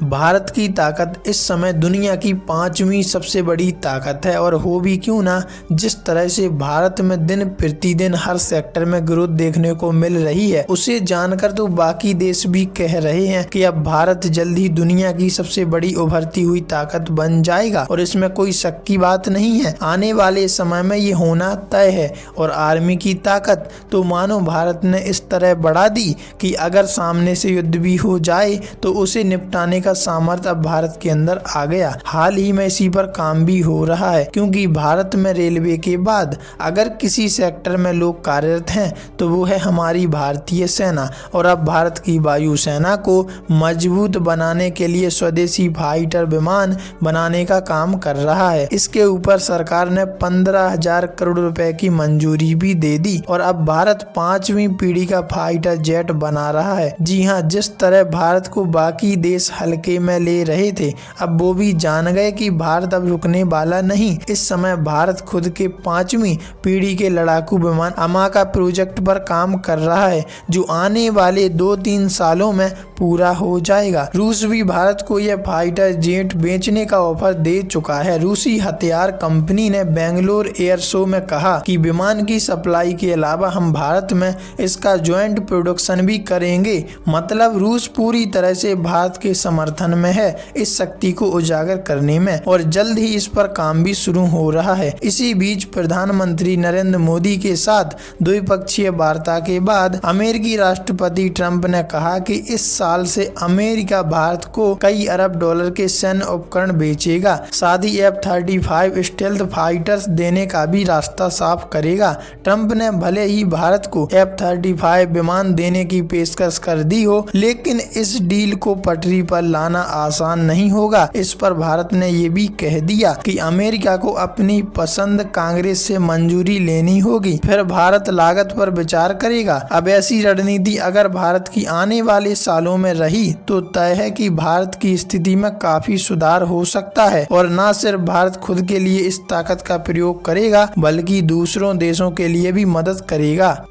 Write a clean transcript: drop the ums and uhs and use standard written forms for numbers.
भारत की ताकत इस समय दुनिया की 5वीं सबसे बड़ी ताकत है, और हो भी क्यों ना। जिस तरह से भारत में दिन प्रतिदिन हर सेक्टर में ग्रोथ देखने को मिल रही है, उसे जानकर तो बाकी देश भी कह रहे हैं कि अब भारत जल्द ही दुनिया की सबसे बड़ी उभरती हुई ताकत बन जाएगा, और इसमें कोई शक की बात नहीं है। आने वाले समय में ये होना तय है। और आर्मी की ताकत तो मानो भारत ने इस तरह बढ़ा दी कि अगर सामने से युद्ध भी हो जाए तो उसे निपटाने का सामर्थ्य अब भारत के अंदर आ गया। हाल ही में इसी पर काम भी हो रहा है, क्योंकि भारत में रेलवे के बाद अगर किसी सेक्टर में लोग कार्यरत हैं तो वो है हमारी भारतीय सेना। और अब भारत की वायुसेना को मजबूत बनाने के लिए स्वदेशी फाइटर विमान बनाने का काम कर रहा है। इसके ऊपर सरकार ने 15,000 करोड़ रुपए की मंजूरी भी दे दी, और अब भारत 5वीं पीढ़ी का फाइटर जेट बना रहा है। जी हाँ, जिस तरह भारत को बाकी देश हल्के में ले रहे थे, अब वो भी जान गए कि भारत अब रुकने वाला नहीं। इस समय भारत खुद के 5वीं पीढ़ी के लड़ाकू विमान अमाका प्रोजेक्ट पर काम कर रहा है, जो आने वाले 2-3 सालों में पूरा हो जाएगा। रूस भी भारत को यह फाइटर जेट बेचने का ऑफर दे चुका है। रूसी हथियार कंपनी ने बेंगलोर एयर शो में कहा कि विमान की सप्लाई के अलावा हम भारत में इसका ज्वाइंट प्रोडक्शन भी करेंगे। मतलब रूस पूरी तरह से भारत के समर्थन में है इस शक्ति को उजागर करने में, और जल्द ही इस पर काम भी शुरू हो रहा है। इसी बीच प्रधानमंत्री नरेंद्र मोदी के साथ द्विपक्षीय वार्ता के बाद अमेरिकी राष्ट्रपति ट्रंप ने कहा कि इस साल से अमेरिका भारत को कई अरब डॉलर के सैन्य उपकरण बेचेगा, साथ ही F-35 स्टेल्थ फाइटर्स देने का भी रास्ता साफ करेगा। ट्रंप ने भले ही भारत को F-35 विमान देने की पेशकश कर दी हो, लेकिन इस डील को पटरी पर लाना आसान नहीं होगा। इस पर भारत ने ये भी कह दिया कि अमेरिका को अपनी पसंद कांग्रेस से मंजूरी लेनी होगी, फिर भारत लागत पर विचार करेगा। अब ऐसी रणनीति अगर भारत की आने वाले सालों में रही तो तय है कि भारत की स्थिति में काफी सुधार हो सकता है, और न सिर्फ भारत खुद के लिए इस ताकत का प्रयोग करेगा बल्कि दूसरों देशों के लिए भी मदद करेगा।